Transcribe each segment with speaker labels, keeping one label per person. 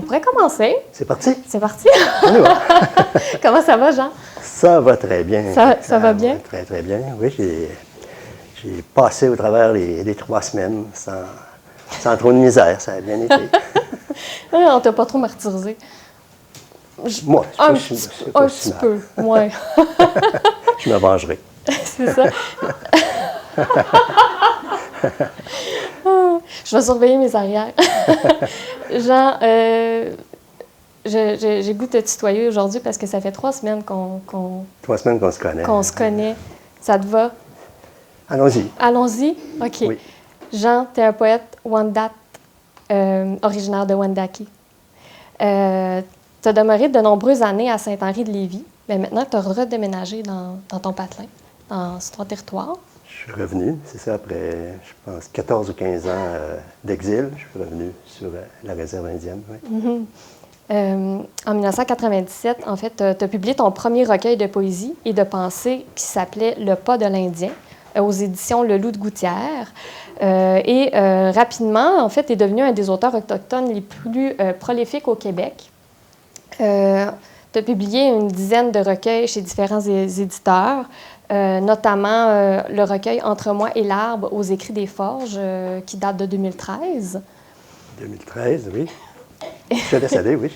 Speaker 1: pourrait commencer.
Speaker 2: C'est parti?
Speaker 1: C'est parti.
Speaker 2: On y va.
Speaker 1: Comment ça va, Jean?
Speaker 2: Ça va très bien.
Speaker 1: Ça va bien?
Speaker 2: Très, très bien. Oui, j'ai passé au travers les 3 semaines sans trop de misère. Ça a bien été.
Speaker 1: On t'a pas trop martyrisé.
Speaker 2: Moi,
Speaker 1: Un
Speaker 2: je suis
Speaker 1: petit peu, ouais.
Speaker 2: Je me vengerai.
Speaker 1: C'est ça. Je vais surveiller mes arrières. Jean, j'ai goût de te tutoyer aujourd'hui parce que ça fait 3 semaines
Speaker 2: 3 semaines qu'on se connaît.
Speaker 1: qu'on se connaît. Ça te va?
Speaker 2: Allons-y.
Speaker 1: Allons-y? OK.
Speaker 2: Oui.
Speaker 1: Jean, tu es un poète Wendat, originaire de Wendake. Tu as demeuré de nombreuses années à Saint-Henri-de-Lévis, mais maintenant tu as redéménagé dans ton patelin, sur ton territoire.
Speaker 2: Je suis revenu, c'est ça, après, je pense, 14 ou 15 ans d'exil. Je suis revenu sur la réserve indienne. Oui.
Speaker 1: En 1997, en fait, tu as publié ton premier recueil de poésie et de pensée qui s'appelait Le pas de l'Indien, aux éditions Le Loup de Gouttière. Rapidement, en fait, tu es devenu un des auteurs autochtones les plus prolifiques au Québec. Tu as publié une dizaine de recueils chez différents éditeurs, notamment le recueil Entre moi et l'arbre aux Écrits des Forges, qui date de 2013.
Speaker 2: 2013, oui. Je suis décédé, oui.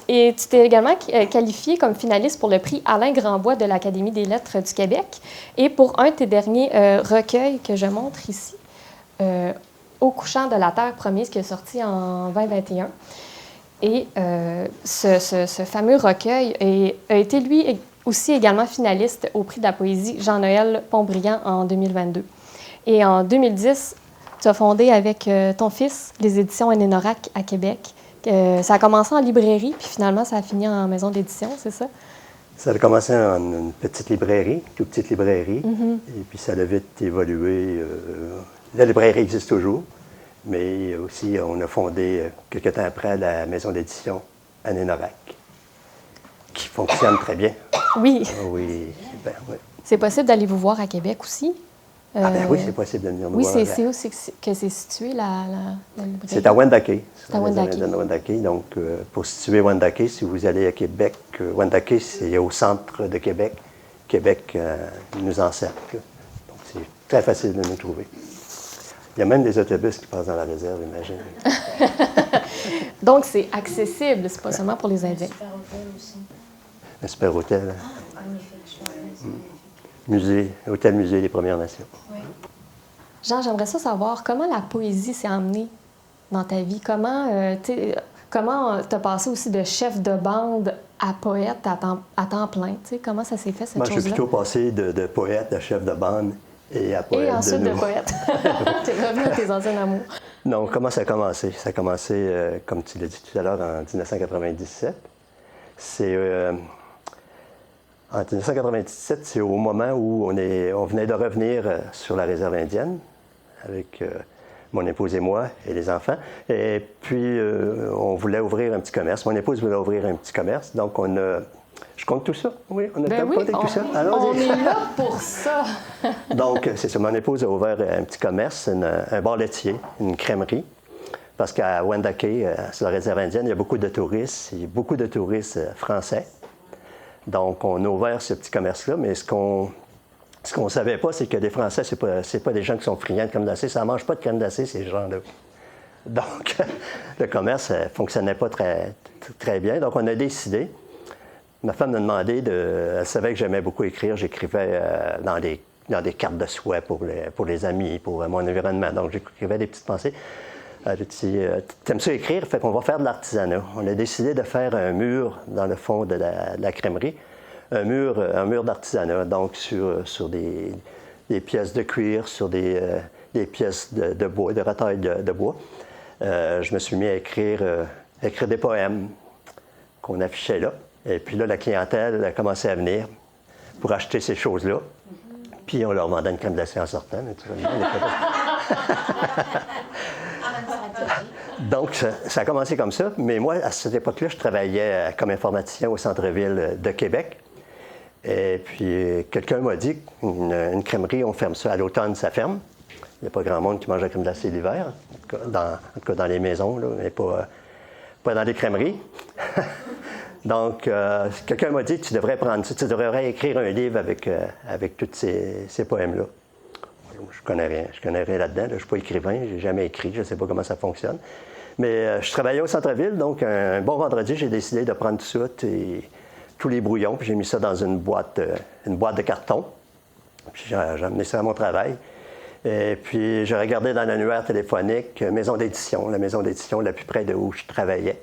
Speaker 1: Et tu t'es également qualifié comme finaliste pour le prix Alain Grandbois de l'Académie des lettres du Québec et pour un de tes derniers recueils que je montre ici, Au couchant de la terre promise, qui est sorti en 2021. Et ce fameux recueil a été, lui, aussi également finaliste au prix de la poésie Jean-Noël Pontbriand en 2022. Et en 2010, tu as fondé avec ton fils les éditions Anénorac à Québec. Ça a commencé en librairie, puis finalement, ça a fini en maison d'édition, c'est ça?
Speaker 2: Ça a commencé en une petite librairie, toute petite librairie, et puis ça a vite évolué. La librairie existe toujours, mais aussi on a fondé, quelques temps après, la maison d'édition Anénorac, qui fonctionne très bien.
Speaker 1: Oui.
Speaker 2: Oui, ben, oui.
Speaker 1: C'est possible d'aller vous voir à Québec aussi?
Speaker 2: Oui, c'est possible de venir nous voir.
Speaker 1: Oui, c'est où que c'est situé, la librairie?
Speaker 2: C'est à Wendake.
Speaker 1: C'est à Wendake.
Speaker 2: Donc, pour situer Wendake, si vous allez à Québec, Wendake, c'est au centre de Québec. Québec nous encercle. Donc, c'est très facile de nous trouver. Il y a même des autobus qui passent dans la réserve, imagine.
Speaker 1: Donc, c'est accessible, c'est pas seulement pour les Indiens.
Speaker 3: Super hôtel aussi.
Speaker 2: Un super hôtel.
Speaker 3: Magnifique.
Speaker 2: Hôtel-musée des Premières Nations.
Speaker 3: Oui.
Speaker 1: Jean, j'aimerais ça savoir comment la poésie s'est emmenée dans ta vie. Comment tu as passé aussi de chef de bande à poète à temps plein? T'sais, comment ça s'est fait, cette
Speaker 2: Moi,
Speaker 1: chose-là?
Speaker 2: je suis plutôt passé de poète à chef de bande et à poète
Speaker 1: Et ensuite de
Speaker 2: nouveau.
Speaker 1: poète. Tu es revenu à tes anciens amours.
Speaker 2: Non, comment ça a commencé? Ça a commencé, comme tu l'as dit tout à l'heure, en 1997. En 1997, c'est au moment où on venait de revenir sur la réserve indienne avec mon épouse et moi et les enfants. Et puis, on voulait ouvrir un petit commerce. Mon épouse voulait ouvrir un petit commerce. Donc, je compte tout ça. Oui, on a le temps de compter tout ça.
Speaker 1: On est là pour ça.
Speaker 2: Donc, c'est ça. Mon épouse a ouvert un petit commerce, un bar laitier, une crèmerie. Parce qu'à Wendake, sur la réserve indienne, il y a beaucoup de touristes. Il y a beaucoup de touristes français. Donc, on a ouvert ce petit commerce-là, mais ce qu'on ne savait pas, c'est que les Français, c'est pas des gens qui sont friands de crème glacée. Ça ne mange pas de crème glacée, ces gens-là. Donc, le commerce ne fonctionnait pas très, très bien. Donc, on a décidé. Ma femme m'a demandé elle savait que j'aimais beaucoup écrire. J'écrivais dans des cartes de souhait pour les amis, pour mon environnement. Donc, j'écrivais des petites pensées. Elle dit, t'aimes ça écrire? Fait qu'on va faire de l'artisanat. On a décidé de faire un mur dans le fond de la crèmerie, un mur d'artisanat, donc sur des pièces de cuir, sur des pièces de bois, de retail de bois. Je me suis mis à écrire des poèmes qu'on affichait là. Et puis là, la clientèle a commencé à venir pour acheter ces choses-là. Puis on leur vendait une crème glacée en sortant. Naturellement. Donc, ça a commencé comme ça. Mais moi, à cette époque-là, je travaillais comme informaticien au centre-ville de Québec. Et puis, quelqu'un m'a dit qu'une crèmerie, on ferme ça. À l'automne, ça ferme. Il n'y a pas grand monde qui mange la crème glacée l'hiver, en tout cas dans les maisons, là, mais pas dans les crèmeries. Donc, quelqu'un m'a dit, tu devrais écrire un livre avec tous ces poèmes-là. Je connais rien là-dedans, là. Je ne suis pas écrivain, je n'ai jamais écrit, je ne sais pas comment ça fonctionne. Mais je travaillais au centre-ville, donc un bon vendredi, j'ai décidé de prendre tout ça, tous les brouillons, puis j'ai mis ça dans une boîte de carton. Puis j'ai amené ça à mon travail. Et puis j'ai regardé dans l'annuaire téléphonique maison d'édition, la maison d'édition la plus près de où je travaillais.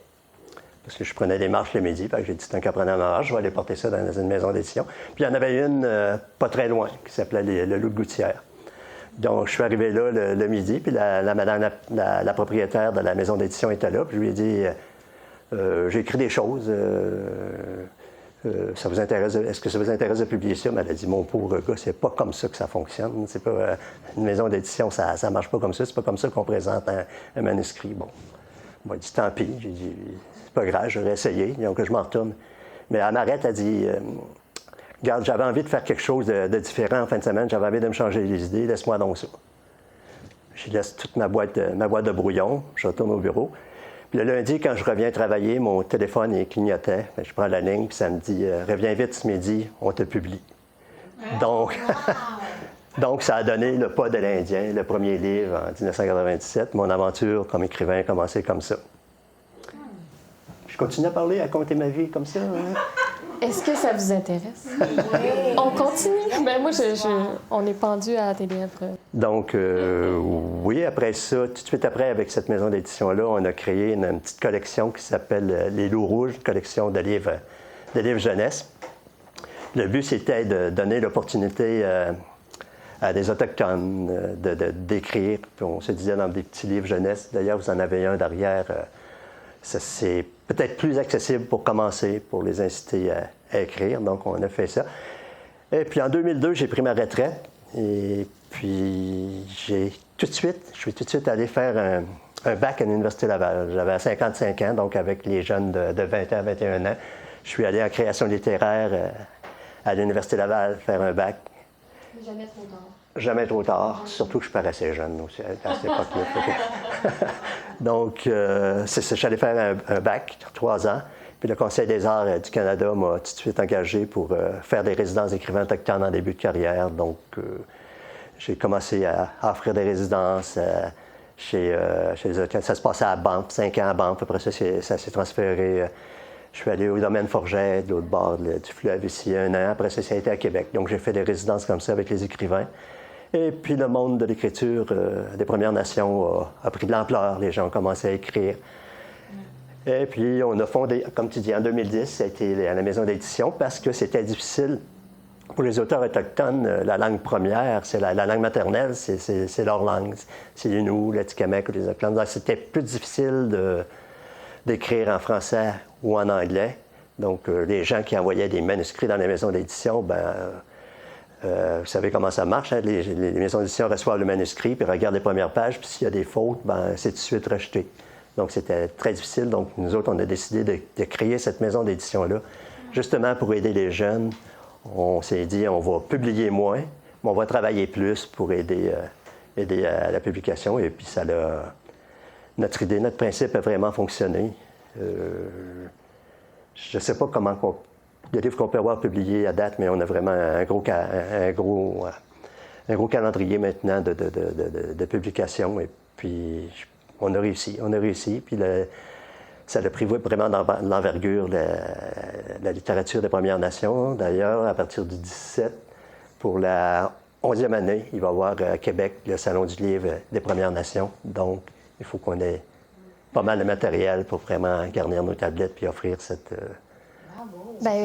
Speaker 2: Parce que je prenais des marches le midi, j'ai dit, tant qu'à prendre ma marche, je vais aller porter ça dans une maison d'édition. Puis il y en avait une pas très loin, qui s'appelait le Loup de Gouttière. Donc je suis arrivé là le midi, puis la propriétaire de la maison d'édition était là, puis je lui ai dit, j'ai écrit des choses, ça vous intéresse, est-ce que ça vous intéresse de publier ça? Mais elle a dit, mon pauvre gars, c'est pas comme ça que ça fonctionne. C'est pas, une maison d'édition, ça marche pas comme ça. C'est pas comme ça qu'on présente un manuscrit. Bon, moi, j'ai dit, tant pis. J'ai dit, c'est pas grave, j'aurais essayé. Donc, je m'en retourne. Mais elle m'arrête, elle dit, regarde, j'avais envie de faire quelque chose de différent en fin de semaine. J'avais envie de me changer les idées. Laisse-moi donc ça. Je laisse toute ma boîte de brouillon. Je retourne au bureau. Puis le lundi, quand je reviens travailler, mon téléphone il clignotait. Je prends la ligne, puis ça me dit reviens vite ce midi, on te publie. Donc, donc, ça a donné Le Pas de l'Indien, le premier livre en 1997. Mon aventure comme écrivain a commencé comme ça. Je continue à parler, à compter ma vie comme ça. Hein?
Speaker 1: Est-ce que ça vous intéresse? Oui. On continue? Ben moi, on est pendu à TDF.
Speaker 2: Donc, oui, après ça, tout de suite après, avec cette maison d'édition-là, on a créé une petite collection qui s'appelle Les Loups Rouges, une collection de livres jeunesse. Le but, c'était de donner l'opportunité à des Autochtones d'écrire. Puis on se disait dans des petits livres jeunesse. D'ailleurs, vous en avez un derrière. C'est peut-être plus accessible pour commencer, pour les inciter à écrire. Donc, on a fait ça. Et puis, en 2002, j'ai pris ma retraite. Et puis, je suis tout de suite allé faire un bac à l'Université Laval. J'avais 55 ans, donc avec les jeunes de 20 ans à 21 ans. Je suis allé en création littéraire à l'Université Laval faire un bac.
Speaker 1: Jamais trop tard.
Speaker 2: Jamais trop tard, surtout que je paraissais jeune aussi à cette époque-là. Donc, c'est ça, je suis allé faire un bac, 3 ans. Puis le Conseil des arts du Canada m'a tout de suite engagé pour faire des résidences d'écrivains autochtones en début de carrière. Donc, j'ai commencé à offrir des résidences chez les Autochtones. Ça se passait à Banff, 5 ans à Banff. Après ça, ça s'est transféré. Je suis allé au domaine Forget, de l'autre bord du fleuve, ici, 1 an. Après ça, ça a été à Québec. Donc, j'ai fait des résidences comme ça avec les écrivains. Et puis, le monde de l'écriture des Premières Nations a pris de l'ampleur. Les gens ont commencé à écrire. Et puis, on a fondé, comme tu dis, en 2010, ça a été à la maison d'édition parce que c'était difficile pour les auteurs autochtones. La langue première, c'est la langue maternelle, c'est leur langue. C'est l'Innu, l'Atikamekw ou les Autochtones. Donc, c'était plus difficile d'écrire en français ou en anglais. Donc, les gens qui envoyaient des manuscrits dans les maisons d'édition, vous savez comment ça marche, hein? Les maisons d'édition reçoivent le manuscrit, puis regardent les premières pages, puis s'il y a des fautes, c'est tout de suite rejeté. Donc, c'était très difficile. Donc, nous autres, on a décidé de créer cette maison d'édition-là, justement pour aider les jeunes. On s'est dit, on va publier moins, mais on va travailler plus pour aider à la publication. Et puis, notre idée, notre principe a vraiment fonctionné. Je ne sais pas comment le livre qu'on peut avoir publié à date, mais on a vraiment un gros calendrier maintenant de publication. Et puis, on a réussi. Puis, ça a pris vraiment de l'envergure, la littérature des Premières Nations. D'ailleurs, à partir du 17, pour la 11e année, il va y avoir à Québec le Salon du livre des Premières Nations. Donc, il faut qu'on ait pas mal de matériel pour vraiment garnir nos tablettes puis offrir cette...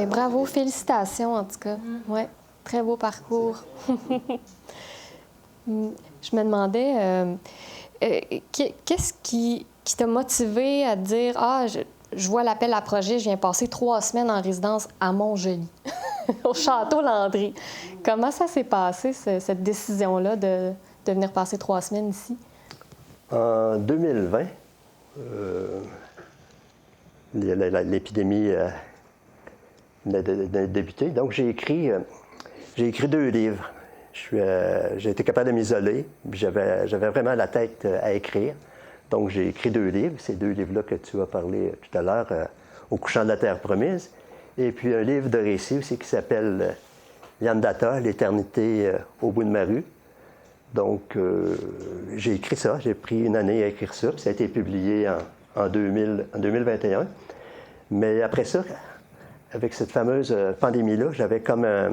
Speaker 1: Bravo, félicitations en tout cas. Ouais, très beau parcours. Je me demandais, qu'est-ce qui t'a motivé à dire je vois l'appel à projet, je viens passer 3 semaines en résidence à Montjoly, au Château Landry. Comment ça s'est passé, cette décision-là de venir passer 3 semaines ici?
Speaker 2: En 2020, l'épidémie a débuté. Donc, j'ai écrit 2 livres. J'ai été capable de m'isoler. J'avais vraiment la tête à écrire. Donc, j'ai écrit 2 livres. Ces 2 livres-là que tu as parlé tout à l'heure, Au couchant de la terre promise. Et puis, un livre de récit aussi qui s'appelle Yandata, l'éternité au bout de ma rue. Donc, j'ai écrit ça. J'ai pris une année à écrire ça. Puis ça a été publié en 2021. Mais après ça, avec cette fameuse pandémie-là, j'avais comme un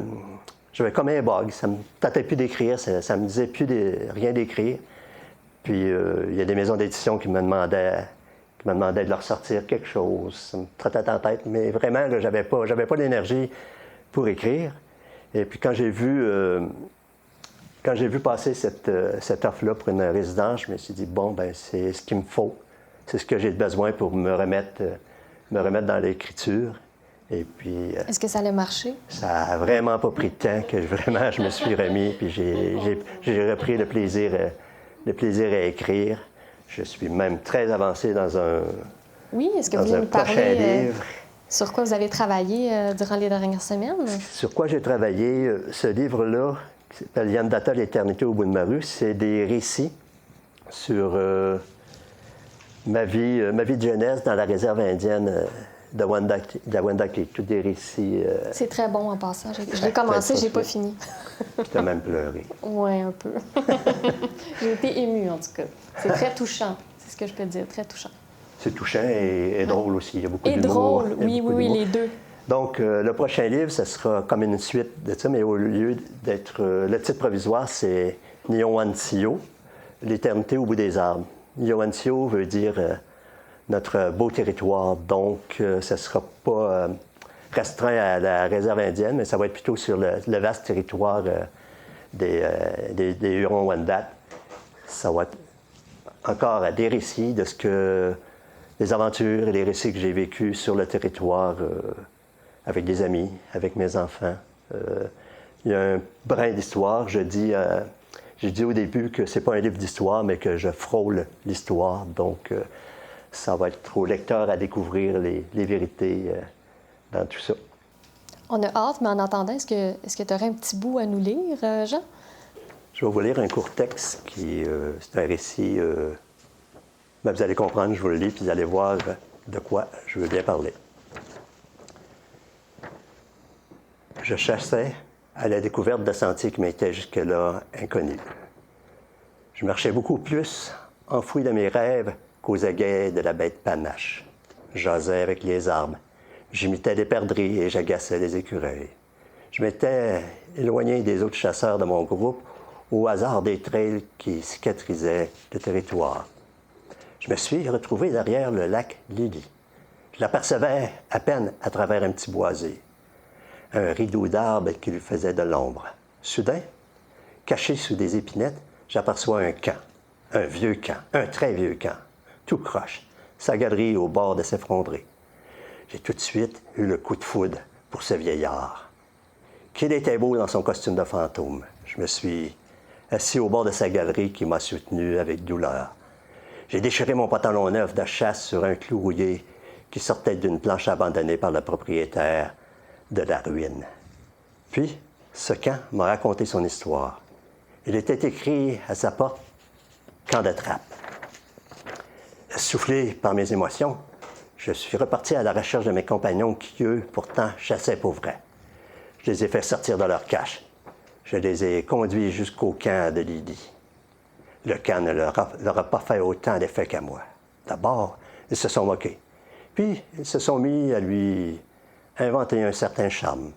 Speaker 2: bug. Ça ne me tentait plus d'écrire. Ça ne me disait plus rien d'écrire. Puis, il y a des maisons d'édition qui me demandaient de leur sortir quelque chose. Ça me trottait en tête. Mais vraiment, là, j'avais pas l'énergie pour écrire. Et puis, quand j'ai vu passer cette offre-là pour une résidence, je me suis dit, bon, ben c'est ce qu'il me faut. C'est ce que j'ai besoin pour me remettre dans l'écriture. Et puis...
Speaker 1: Est-ce que ça allait marcher?
Speaker 2: Ça n'a vraiment pas pris de temps que je me suis remis, puis j'ai repris le plaisir à écrire. Je suis même très avancé dans un
Speaker 1: Oui, est-ce que vous voulez nous parler livre. Sur quoi vous avez travaillé durant les dernières semaines?
Speaker 2: Sur quoi j'ai travaillé? Ce livre-là, qui s'appelle Yandata, l'éternité au bout de ma rue, c'est des récits sur ma vie de jeunesse dans la réserve indienne de Wendake. Tous des récits...
Speaker 1: C'est très bon en passant. Je l'ai commencé, je n'ai pas fini.
Speaker 2: Tu as même pleuré.
Speaker 1: Oui, un peu. J'ai été émue, en tout cas. C'est très touchant, c'est ce que je peux dire, très touchant.
Speaker 2: C'est touchant et drôle aussi. Il y a beaucoup d'humour.
Speaker 1: Et drôle, oui, les deux.
Speaker 2: Donc, le prochain livre, ce sera comme une suite de ça, mais au lieu d'être... le titre provisoire, c'est Nyowansio, l'éternité au bout des arbres. Nyowansio veut dire notre beau territoire. Donc, ce ne sera pas restreint à la réserve indienne, mais ça va être plutôt sur le vaste territoire des Hurons-Wendat. Ça va être encore des récits de des aventures et les récits que j'ai vécus sur le territoire avec des amis, avec mes enfants. Il y a un brin d'histoire. J'ai dit au début que c'est pas un livre d'histoire, mais que je frôle l'histoire. Donc, ça va être au lecteur à découvrir les vérités dans tout ça.
Speaker 1: On a hâte, mais en attendant, est-ce que tu aurais un petit bout à nous lire, Jean?
Speaker 2: Je vais vous lire un court texte c'est un récit. Ben, vous allez comprendre, je vous le lis, puis vous allez voir de quoi je veux bien parler. Je chassais à la découverte de sentiers qui m'étaient jusque-là inconnus. Je marchais beaucoup plus enfoui de mes rêves qu'aux aguets de la bête panache. J'osais avec les arbres. J'imitais les perdrix et j'agaçais les écureuils. Je m'étais éloigné des autres chasseurs de mon groupe au hasard des trails qui cicatrisaient le territoire. Je me suis retrouvé derrière le lac Lily. Je l'apercevais à peine à travers un petit boisé. Un rideau d'arbres qui lui faisait de l'ombre. Soudain, caché sous des épinettes, j'aperçois un camp. Un vieux camp, un très vieux camp, tout croche, sa galerie au bord de s'effondrer. J'ai tout de suite eu le coup de foudre pour ce vieillard. Qu'il était beau dans son costume de fantôme. Je me suis assis au bord de sa galerie qui m'a soutenu avec douleur. J'ai déchiré mon pantalon neuf de chasse sur un clou rouillé qui sortait d'une planche abandonnée par le propriétaire de la ruine. Puis, ce camp m'a raconté son histoire. Il était écrit à sa porte « Camp de trappe ». Soufflé par mes émotions, je suis reparti à la recherche de mes compagnons qui, eux, pourtant, chassaient pour vrai. Je les ai fait sortir de leur cache. Je les ai conduits jusqu'au camp de Lydie. Le camp ne leur a pas fait autant d'effet qu'à moi. D'abord, ils se sont moqués. Puis, ils se sont mis à lui inventer un certain charme.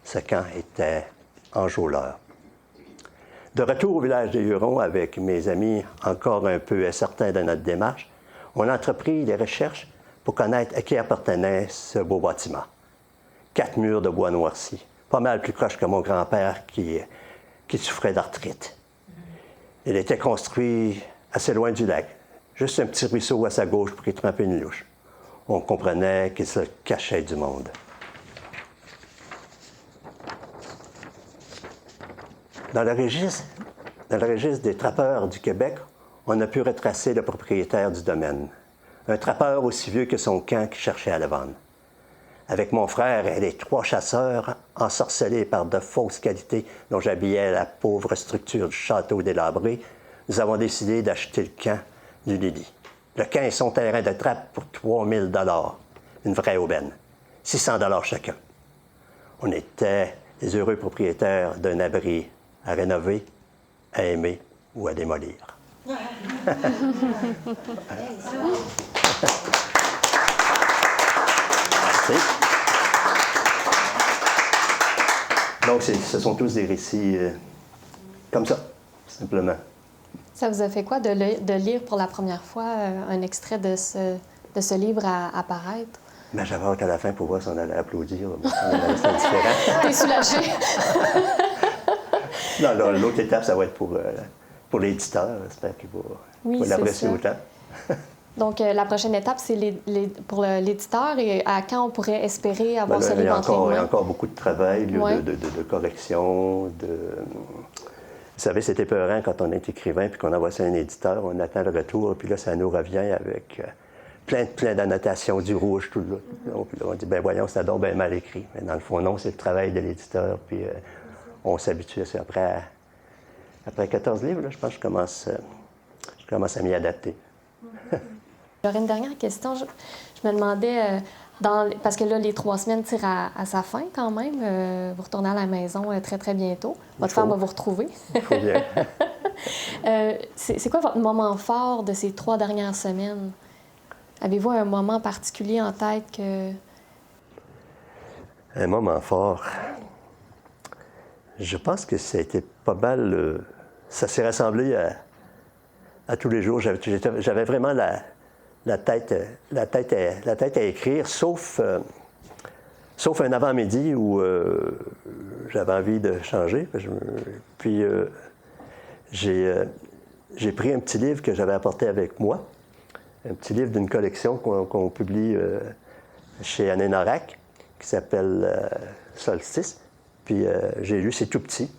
Speaker 2: Ce camp était enjôleur. De retour au village des Hurons avec mes amis encore un peu incertains de notre démarche, on a entrepris des recherches pour connaître à qui appartenait ce beau bâtiment. 4 murs de bois noirci, pas mal plus croche que mon grand-père qui souffrait d'arthrite. Il était construit assez loin du lac, juste un petit ruisseau à sa gauche pour y tremper une louche. On comprenait qu'il se cachait du monde. Dans le registre des trappeurs du Québec, on a pu retracer le propriétaire du domaine. Un trappeur aussi vieux que son camp qui cherchait à le vendre. avec mon frère et les 3 chasseurs ensorcelés par de fausses qualités dont j'habillais la pauvre structure du château délabré, nous avons décidé d'acheter le camp du Lily. Le camp et son terrain de trappe pour 3 000 $, une vraie aubaine, 600 $ chacun. On était les heureux propriétaires d'un abri à rénover, à aimer ou à démolir. Donc, ce sont tous des récits comme ça, simplement.
Speaker 1: Ça vous a fait quoi de lire pour la première fois un extrait de ce livre à paraître?
Speaker 2: Ben, j'avais hâte à la fin pour voir si on allait applaudir. Bon, c'est différent.
Speaker 1: T'es soulagé?
Speaker 2: Non, l'autre étape, ça va être pour l'éditeur. J'espère qu'il va l'apprécier autant.
Speaker 1: Donc, la prochaine étape, c'est pour l'éditeur. Et à quand on pourrait espérer avoir ce livre entre les mains?
Speaker 2: Il y a encore beaucoup de travail,
Speaker 1: ouais.
Speaker 2: de correction. Vous savez, c'est épeurant quand on est écrivain puis qu'on envoie ça à un éditeur. On attend le retour, puis là, ça nous revient avec plein d'annotations, du rouge, tout là. Donc, là, on dit, ben voyons, c'est donc bien mal écrit. Mais dans le fond, non, c'est le travail de l'éditeur. Puis on s'habitue à ça. Après 14 livres, là, je pense que je commence à m'y adapter.
Speaker 1: J'aurais une dernière question. Je me demandais, parce que là, les 3 semaines tirent à sa fin quand même. Vous retournez à la maison très, très bientôt. Votre femme va vous retrouver.
Speaker 2: Il faut bien.
Speaker 1: C'est quoi votre moment fort de ces 3 dernières semaines? Avez-vous un moment particulier en tête que...
Speaker 2: Un moment fort. Je pense que ça a été pas mal... ça s'est rassemblé à tous les jours. J'avais vraiment la tête à écrire, sauf un avant-midi où j'avais envie de changer. Puis j'ai pris un petit livre que j'avais apporté avec moi, un petit livre d'une collection qu'on publie chez Anénorac, qui s'appelle Solstice. Puis j'ai lu, c'est tout petit.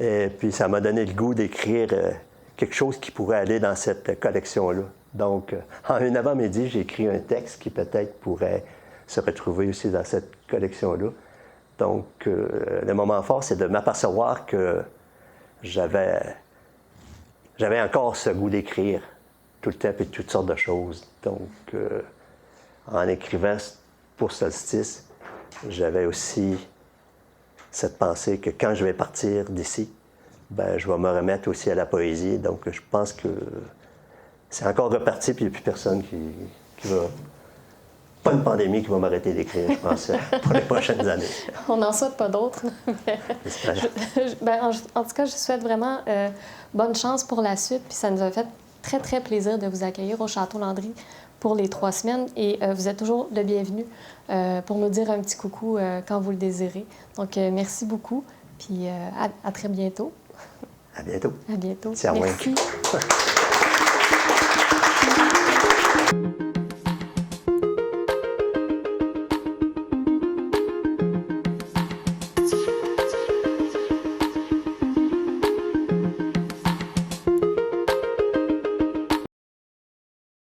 Speaker 2: Et puis ça m'a donné le goût d'écrire quelque chose qui pourrait aller dans cette collection-là. Donc, en un avant-midi, j'ai écrit un texte qui peut-être pourrait se retrouver aussi dans cette collection-là. Donc, le moment fort, c'est de m'apercevoir que j'avais encore ce goût d'écrire tout le temps et toutes sortes de choses. Donc, en écrivant pour Solstice, j'avais aussi cette pensée que quand je vais partir d'ici, ben, je vais me remettre aussi à la poésie. Donc, je pense que c'est encore reparti, puis il n'y a plus personne qui va... Pas une pandémie qui va m'arrêter d'écrire, je pense, pour les prochaines années.
Speaker 1: On n'en souhaite pas d'autres. En tout cas, je souhaite vraiment bonne chance pour la suite. Puis ça nous a fait très, très plaisir de vous accueillir au Château Landry pour les 3 semaines. Et vous êtes toujours le bienvenu pour nous dire un petit coucou quand vous le désirez. Donc, merci beaucoup. Puis à très bientôt.
Speaker 2: À bientôt.
Speaker 1: À bientôt.
Speaker 2: C'est à
Speaker 1: merci.
Speaker 2: Merci.